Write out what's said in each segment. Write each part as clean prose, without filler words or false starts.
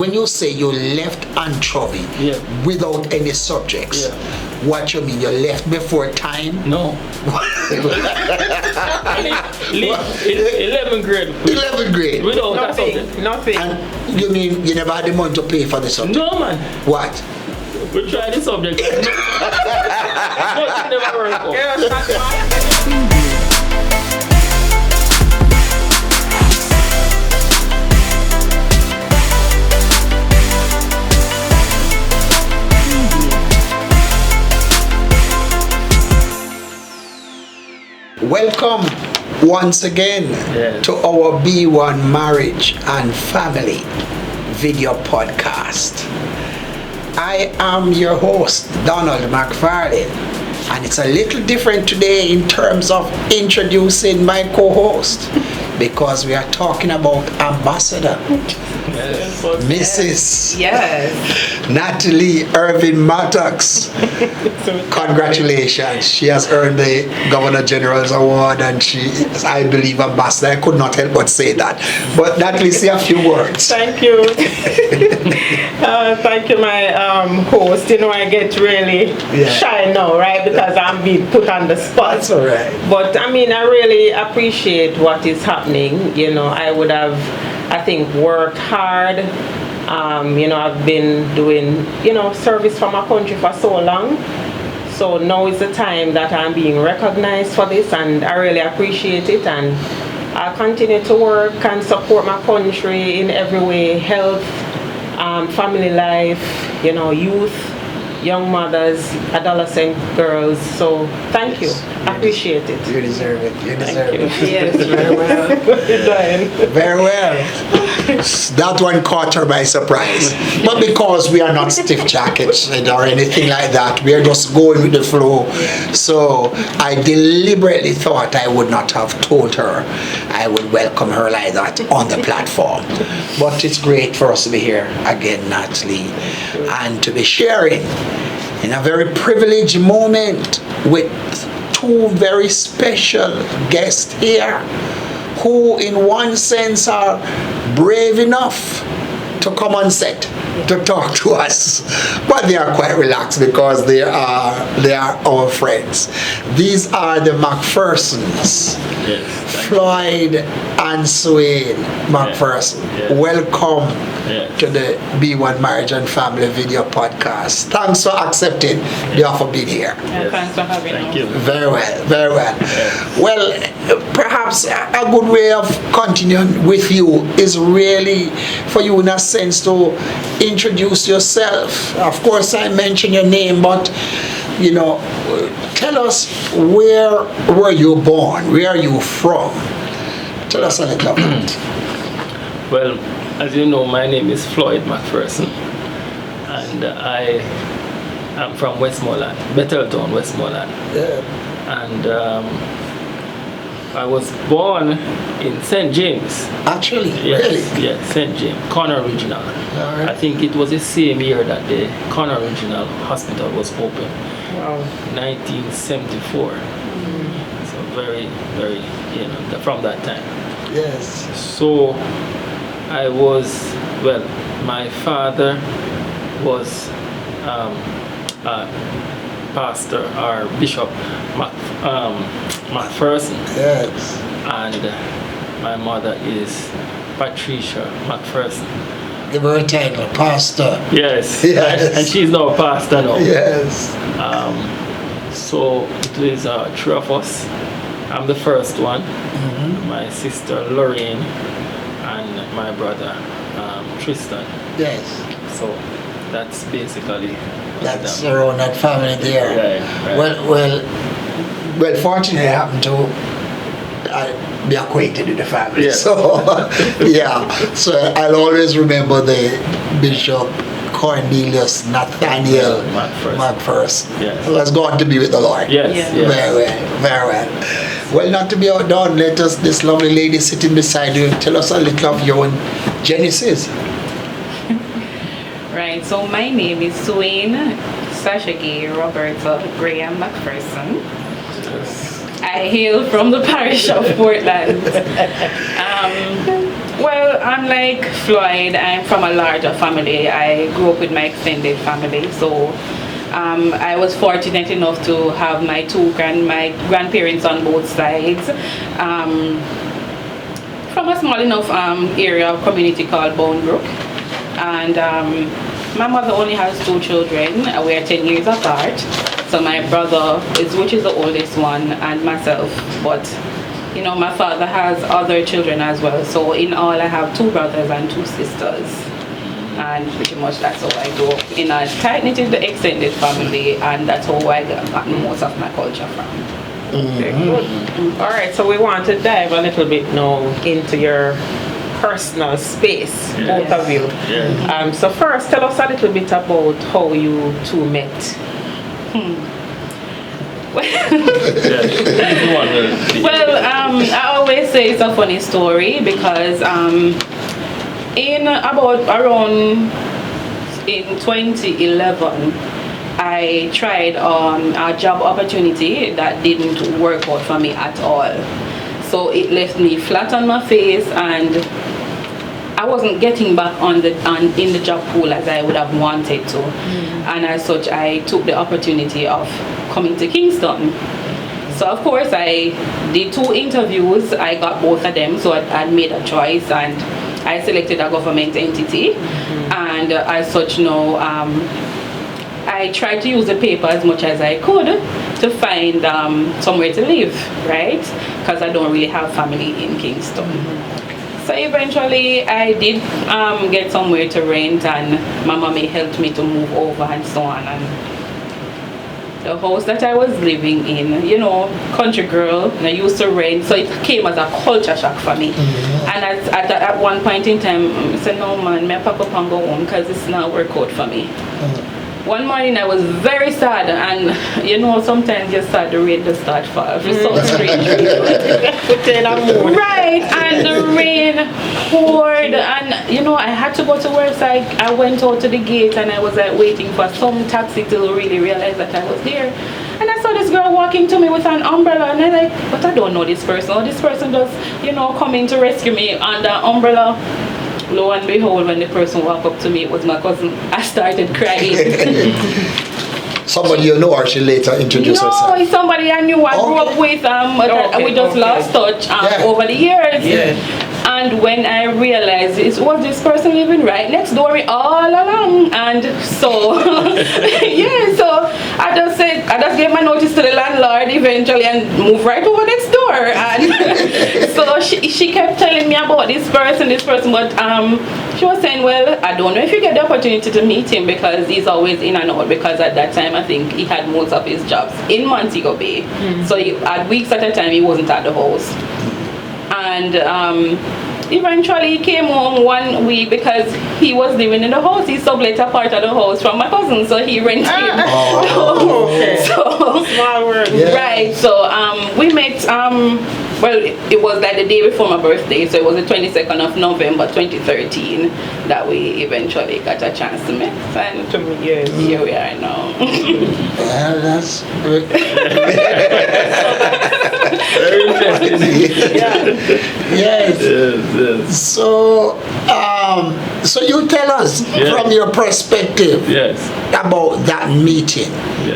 When you say you left anchovy without any subjects, what you mean? You left before time? No. 11th grade. 11th grade? Without that subject. Nothing. And you mean you never had the money to pay for the subject? No, man. What? We tried the subject. But it never worked out. Welcome once again to our B1 Marriage and Family video podcast. I am your host, Donald Macphersons, and it's a little different today in terms of introducing my co-host because we are talking about Ambassador Mrs. Natalie Irving Mattox. Congratulations. She has earned the Governor General's Award and she is, I believe, Ambassador. I could not help but say that. But Natalie, say a few words. Thank you. Thank you, my host. You know, I get really shy now, right? Because I'm being put on the spot. That's all right. But I mean, I really appreciate what is happening. You know, I would have, I think, worked hard. You know, I've been doing, you know, service for my country for so long. So now is the time that I'm being recognized for this, and I really appreciate it. And I'll continue to work and support my country in every way: health, family life, you know, youth, young mothers, adolescent girls. So thank you. I appreciate it. You deserve it. You deserve it. Yes, very well. Very well. That one caught her by surprise. But because we are not stiff jackets or anything like that, we are just going with the flow. So I deliberately thought I would not have told her I would welcome her like that on the platform. But it's great for us to be here again, Natalie, and to be sharing in a very privileged moment with two very special guests here who in one sense are brave enough to come on set to talk to us, but they are quite relaxed because they are our friends. These are the Macphersons, Floyd and Swain Macpherson. Welcome to the B1 Marriage and Family video podcast. Thanks for accepting the offer being here. Thanks for having us. Thank you. Very well, very well. Well, perhaps a good way of continuing with you is really for you in a sense to introduce yourself. Of course, I mentioned your name, but you know, tell us, where were you born? Where are you from? Tell us a little bit. Well, as you know, my name is Floyd Macpherson, and I am from Westmoreland, Betheltown, Westmoreland. And I was born in St. James. Actually, yes, really? Yes, St. James, Connor Regional. I think it was the same year that the Connor Regional Hospital was opened. Wow. 1974. So very, very, you know, from that time. Yes. So I was, well, my father was pastor or Bishop Macpherson. Yes. And my mother is Patricia Macpherson. Give her a title, pastor. Yes. Yes. And she's now pastor now. Yes. So it is three of us. I'm the first one. My sister Lorraine and my brother Tristan. Yes. So that's basically That's around that family there. Right. Well, fortunately I happen to be acquainted with the family. Yeah. So, so I'll always remember the Bishop Cornelius Nathaniel Macpherson. Yes. Who has gone to be with the Lord. Yes. Very well, very well. Well, not to be outdone, let us, this lovely lady sitting beside you, tell us a little of your own genesis. Right, so my name is Swain Sasha Gay Roberta Graham Macpherson. I hail from the parish of Portland. Well, unlike Floyd, I'm from a larger family. I grew up with my extended family, so I was fortunate enough to have my grandparents on both sides. From a small enough area of community called Bone Brook, and my mother only has 2 children. We are 10 years apart. So my brother which is the oldest one, and myself, but you know, my father has other children as well. So in all, I have 2 brothers and 2 sisters. And pretty much that's how I grew up in a tight-knit extended family, and that's how I got most of my culture from. Okay, good. All right, so we want to dive a little bit now into your personal space, both of you. Yeah. So first, tell us a little bit about how you 2 met. Well, I always say it's a funny story because in 2011, I tried a job opportunity that didn't work out for me at all. So it left me flat on my face, and I wasn't getting back in the job pool as I would have wanted to. And as such, I took the opportunity of coming to Kingston. So of course I did 2 interviews. I got both of them, so I made a choice, and I selected a government entity. And as such now, I tried to use the paper as much as I could to find somewhere to live, right? Because I don't really have family in Kingston. So eventually I did get somewhere to rent, and my mommy helped me to move over and so on. And the house that I was living in, you know, country girl, I used to rent, so it came as a culture shock for me. And at one point in time, I said, no man, I pack up and go home because it's not work out for me. One morning I was very sad, and you know, sometimes you start the rain to start fall for some strange reason. Right, and the rain poured, and you know, I had to go to work, so I went out to the gate, and I was like waiting for some taxi to really realize that I was there. And I saw this girl walking to me with an umbrella, and I like, but I don't know this person. Or this person just, you know, coming to rescue me under umbrella. Lo and behold, when the person walked up to me, it was my cousin. I started crying. Somebody you know, or she later introduced herself? No, it's somebody I knew. I grew up with. We just lost touch over the years. And when I realized it was this person living right next door all along, and so so I just gave my notice to the landlord eventually and moved right over next door. And so she kept telling me about this person, but she was saying, well, I don't know if you get the opportunity to meet him because he's always in and out, because at that time I think he had most of his jobs in Montego Bay. So at weeks at a time he wasn't at the house. And eventually he came home one week because he was living in the house. He sublet a part of the house from my cousin, so he rented. So small world. Right. So we met. Well, it was like the day before my birthday, so it was the 22nd of November 2013 that we eventually got a chance to meet. And here we are now. Well, that's good. Very interesting. Yes. So, so you tell us from your perspective about that meeting,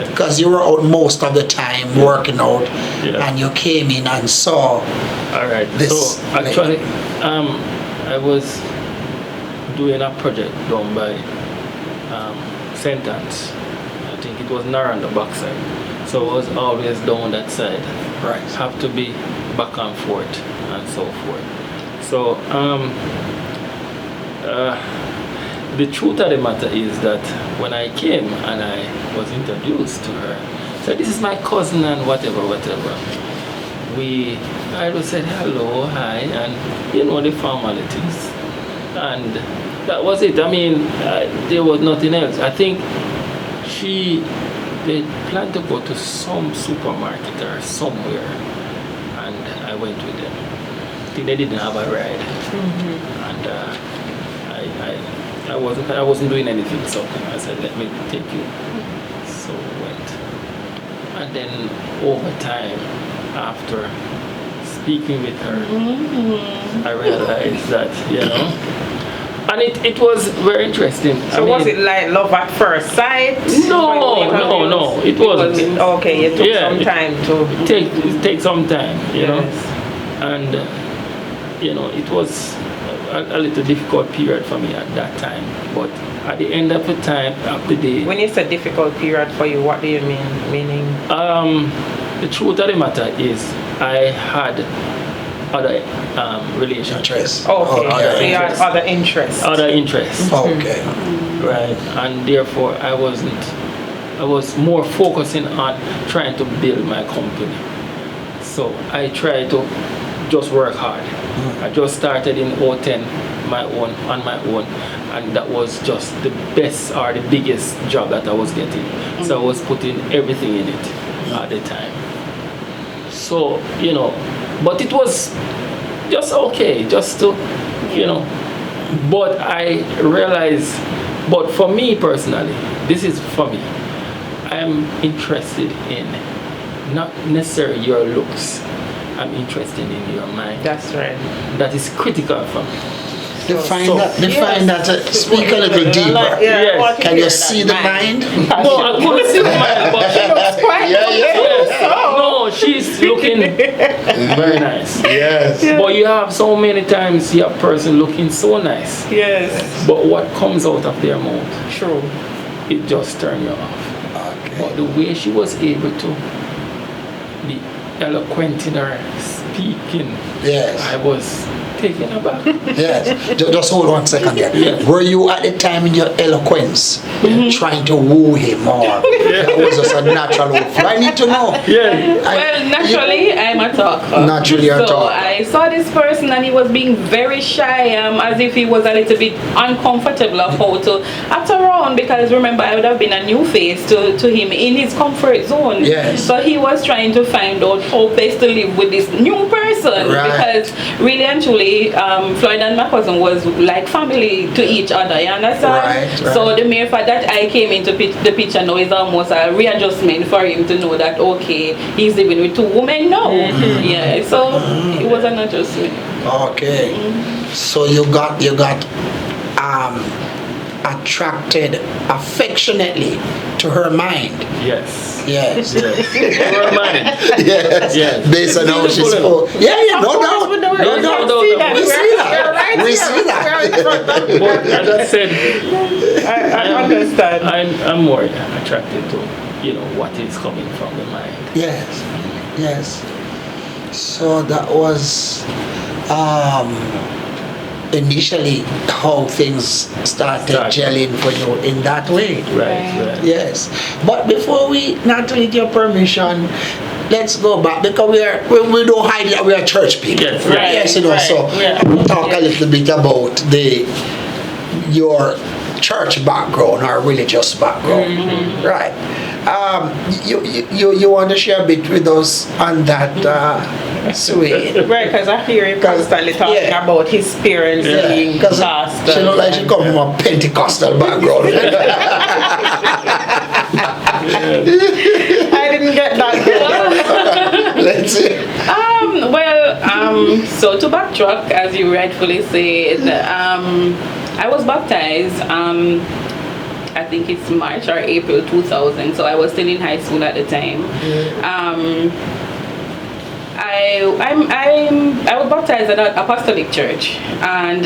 because you were out most of the time working out, and you came in and saw. All right. This so actually, I was doing a project down by Sentence. I think it was Nara on the backside. So I was always down that side. Right. Have to be back and forth and so forth. So the truth of the matter is that when I came and I was introduced to her, so this is my cousin and whatever. I just said hello, hi, and you know the formalities, and that was it. I mean, there was nothing else. I think they planned to go to some supermarket or somewhere, and I went with them. I think they didn't have a ride, and I wasn't doing anything. So I said, let me take you. So we went, and then over time, after speaking with her, I realized that, and it was very interesting. So was it like love at first sight? No, it wasn't. Okay, it took some time to... It takes some time, Yes. and, it was a little difficult period for me at that time, but at the end of the day... When you say difficult period for you, what do you mean? Meaning? The truth of the matter is, I had other relationships. Okay, Other so you had interests. other interests. Other interests. Okay. Right, and therefore I was more focusing on trying to build my company. So I tried to just work hard. I just started in 2010 on my own, and that was just the best or the biggest job that I was getting. So I was putting everything in it at the time. So, but it was just okay, just to, but I realized, but for me personally, this is for me, I'm interested in not necessarily your looks, I'm interested in your mind. That's right. That is critical for me. Define that. Speak a little deeper. Yes. Can you see the mind? No, I couldn't see the mind, but she looks quite No, she's looking very nice. Yes. But you have so many times you have a person looking so nice. Yes. But what comes out of their mouth, True. it just turns you off. Okay. But the way she was able to be eloquent in her speaking, Yes. I was taken aback. Yes. Just hold on a second there. Yes. Were you at the time in your eloquence trying to woo him, or that was just a natural flow? I need to know. Yeah. Well, naturally, I'm a talker. Naturally a So talker. I saw this person and he was being very shy, as if he was a little bit uncomfortable of how to act around, because remember, I would have been a new face to him in his comfort zone. Yes. So he was trying to find out how best to live with this new person, Right. because really and truly, Floyd and Macphersons was like family to each other, you understand? Right. So the mere fact that I came into the picture now is almost a readjustment for him to know that, okay, he's living with two women now. Yeah, so it was an adjustment. Okay. So you got attracted affectionately to her mind. Yes. Yes. Her mind. Yes. Yes. Based on how she Beautiful spoke. Yeah, no doubt. No doubt. We see that. We see that. But as I said, I understand. I'm more attracted to, what is coming from the mind. Yes. Yes. So that was initially how things started gelling for you in that way. Right. Yes. But before we, Natalie, with your permission, let's go back, because we don't hide that we are church people. Yes, right, Yes, so talk a little bit about your church background or religious background. Right. You want to share a bit with us on that, Sweet? Right, because I hear you constantly talking about his parents being pastors. She look like she come from a Pentecostal background. I didn't get that. Let's see. So to backtrack, as you rightfully said, I was baptized. I think it's March or April 2000. So I was still in high school at the time. I was baptized at an apostolic church, and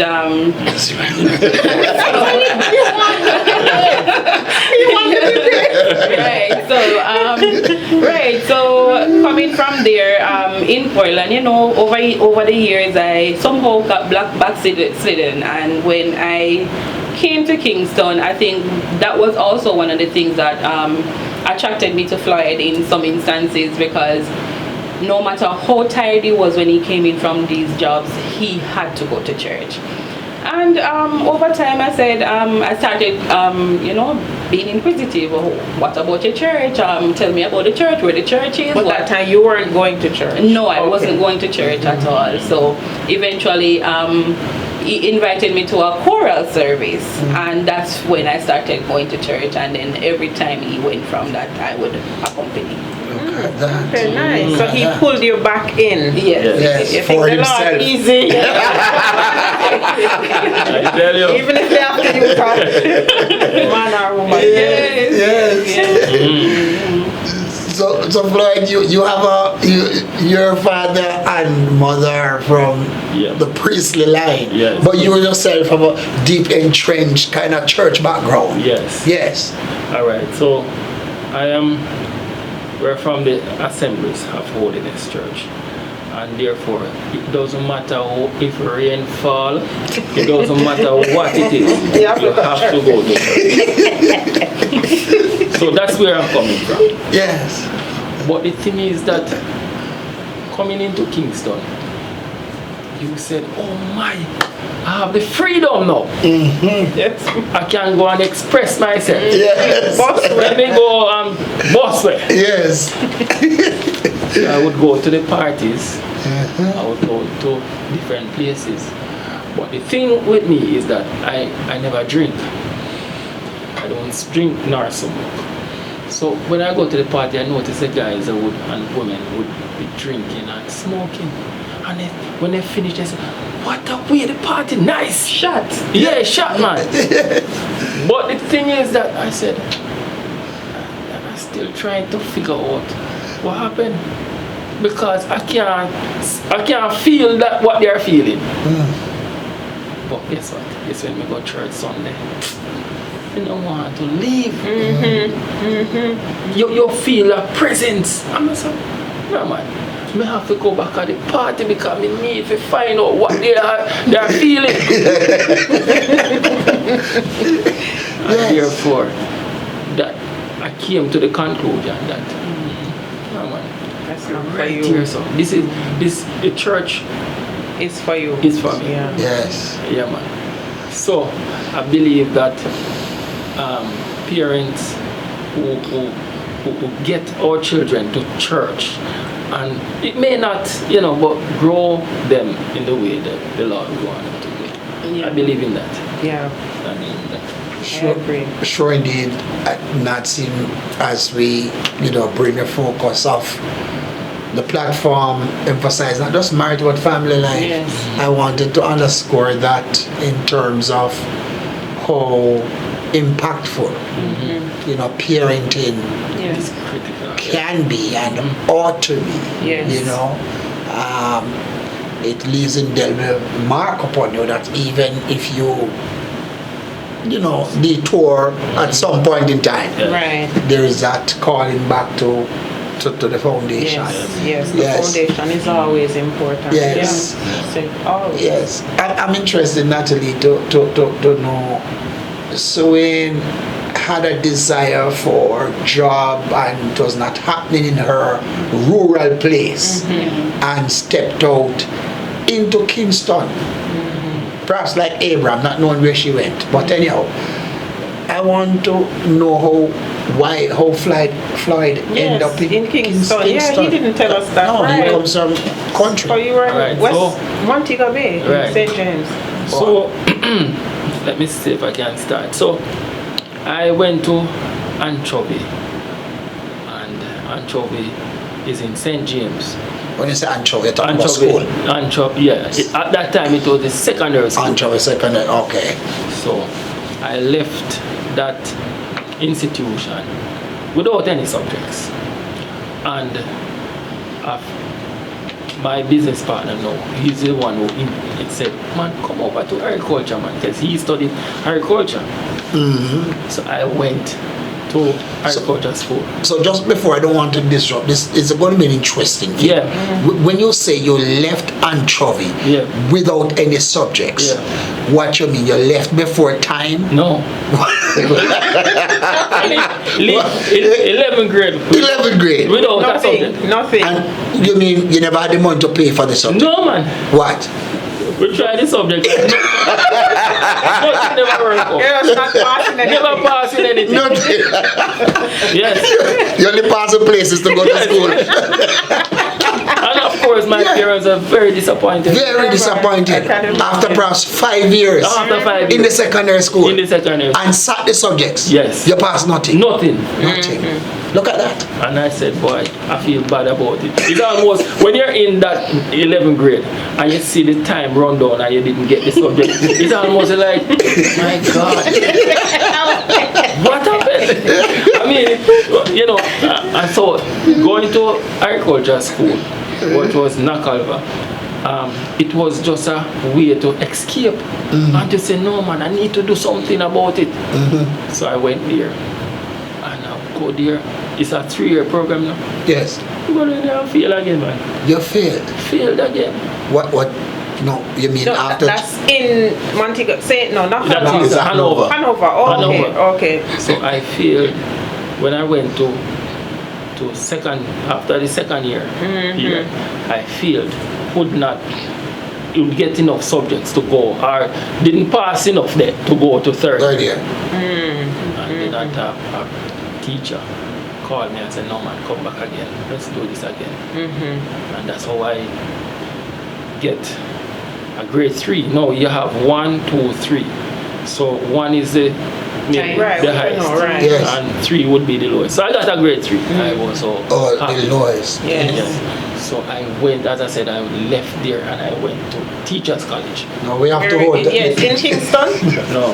So coming from there, in Portland, over the years, I somehow got backslidden, and when I came to Kingston, I think that was also one of the things that attracted me to Floyd in some instances, because no matter how tired he was when he came in from these jobs, he had to go to church. And over time, I said, I started, being inquisitive. Oh, what about your church? Tell me about the church, where the church is. But that time you weren't going to church? No, I wasn't going to church at all. So eventually, he invited me to a choral service, and that's when I started going to church. And then every time he went from that, I would accompany. Okay, nice. So he pulled you back in. Yes. You For think the himself. Lord easy. I tell you. Even if they have to use a man or woman. So Floyd, you have your father and mother from the priestly line, but you yourself have a deep entrenched kind of church background. Yes. All right. So we're from the Assemblies of Holiness Church, and therefore it doesn't matter if rain fall, it doesn't matter what it is, you have to go to church. So that's where I'm coming from. Yes. But the thing is that coming into Kingston, you said, oh my, I have the freedom now. Yes. I can go and express myself. Yes. Let me go boss way. Yes. I would go to the parties. I would go to different places. But the thing with me is that I never drink. I don't drink nor smoke. So when I go to the party, I notice the guys and women would be drinking and smoking. And then when they finish, they say, what a way the party, nice shot. Yeah, shot, man. But the thing is that I said, I'm still trying to figure out what happened. Because I can't feel that what they're feeling. But guess what? It's when we go to church Sunday. You don't want to leave. You feel a presence. I'm like, no man, I have to go back at the party because I need to find out what they are feeling. And therefore, that I came to the conclusion that no man, That's not for right you. here, so the church It's for you. is for me. Yeah. Yes. Yeah, man. So I believe that parents who get our children to church, and it may not, but grow them in the way that the Lord would want them to go. Yeah. I believe in that. Yeah. I believe in that. Sure indeed, not seem as we, bring the focus of the platform, emphasize not just marriage but family life. Yes. I wanted to underscore that in terms of how impactful, parenting It's critical. can be and ought to be. Yes. It leaves indelible mark upon you that even if you detour at some point in time, Right. there is that calling back to the foundation. Yes. The foundation is always important. Yes. Yeah. So, always. Yes. I'm interested, Natalie, to know. So when had a desire for job and it was not happening in her rural place and stepped out into Kingston. Perhaps like Abraham, not knowing where she went. But anyhow, I want to know how Floyd ended up in Kingston. Yeah, he didn't tell us that. No, right. he comes from country. So you were Right, West Montego Bay, Right. St. James. So let me see if I can start. So I went to Anchovy, and Anchovy is in St. James. When you say Anchovy, you're talking about school. Anchovy, yeah. At that time it was the secondary school. Anchovy secondary, okay. So I left that institution without any subjects, and my business partner now, he's the one who said, man, come over to agriculture, man, because he studied agriculture. So I went to agriculture school. So just before, I don't want to disrupt this, it's going to be an interesting thing. Yeah. When you say you left Anchovy without any subjects, what you mean? You left before time? No. 11th grade. 11th grade. Without a subject. Nothing. And you mean you never had the money to pay for the subject? No, man. What? We tried the subject. But it never worked out. You're not passing anything. Never passing anything. Nothing. Yes. You only pass the places to go to school. And of course, my parents are very disappointed. Very disappointed. Academic. After perhaps 5 years After 5 years. in the secondary school. In the secondary school. And sat the subjects. Yes. You passed nothing. Nothing. Nothing. Look at that. And I said, boy, I feel bad about it. It's almost, when you're in that 11th grade and you see the time run down and you didn't get the subject, it's almost like, my God, what happened? I mean, you know, I thought going to agriculture school, what was Nakalva, it was just a way to escape and to say, no man, I need to do something about it. So I went there. And I go there. It's a 3-year program now. Yes. You go there and fail again, man. You failed. Failed again. What? No, you mean No, after? that's in Montego. Say no, not That Hanover. is Hanover. Hanover. Oh, Hanover. okay. So I failed when I went to second, after the second year. Here, I failed. Could not get enough subjects to go, or didn't pass enough there to go to third. Third year. And then a teacher called me and said, no man, come back again. Let's do this again. And that's how I get a grade 3. No, you have 1, 2, 3. So 1 is the Right, the highest, right. Yes. and 3 would be the lowest. So I got a grade 3. I was so happy. Illinois. Yes. So I went, as I said, I left there and I went to Teachers College. No, we have to Very hold. good. Yes, in Kingston. No.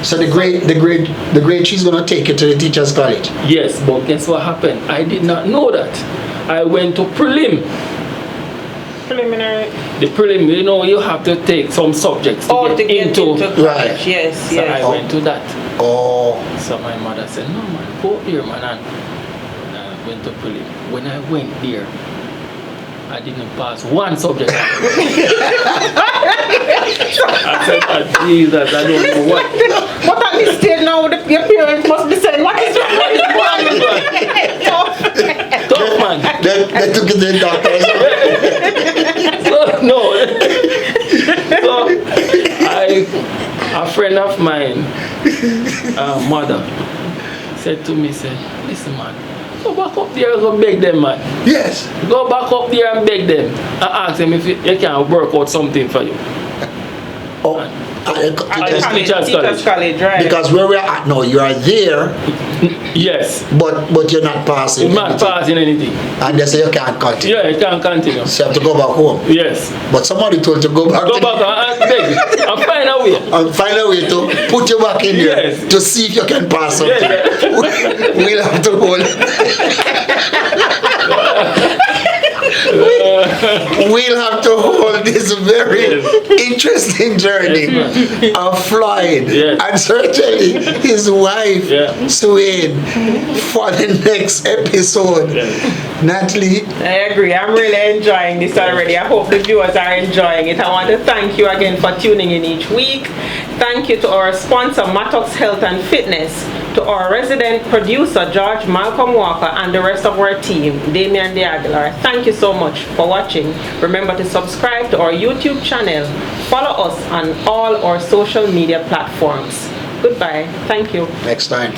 So the grade she's gonna take you to the teachers' college. Yes, but guess what happened? I did not know that. I went to prelim. Preliminary. The prelim, you know, you have to take some subjects to get into. college. Right. Yes, So yes. I went to that. Oh, So my mother said, no man, go here man. And I went to prelim. When I went there, I didn't pass one subject. I said, oh, Jesus, I don't know what. What at this stage now, your parents must be saying, what is wrong with Tough man. they took it to the doctor. So, no. So a friend of mine, mother, said to me, said, listen man, go back up there and go beg them man. Yes. Go back up there and beg them and ask them if you can work out something for you. Oh, Teachers College, right. because where we're at now, you are there, Yes. but you're not passing. You're not anything. passing anything. And they say you can't continue. Yeah, you can't continue. So you have to go back home. Yes. But somebody told you to go back. Go back and beg and find a way. And find a way to put you back in there Yes. to see if you can pass something. Yeah. We'll have to hold. We'll have to hold this very interesting journey of Floyd and certainly his wife, Swain, for the next episode. Natalie? I agree. I'm really enjoying this already. I hope the viewers are enjoying it. I want to thank you again for tuning in each week. Thank you to our sponsor, Mattox Health and Fitness, to our resident producer, George Malcolm Walker, and the rest of our team, Damian De Aguilar. Thank you so much for watching. Remember to subscribe to our YouTube channel. Follow us on all our social media platforms. Goodbye. Thank you. Next time.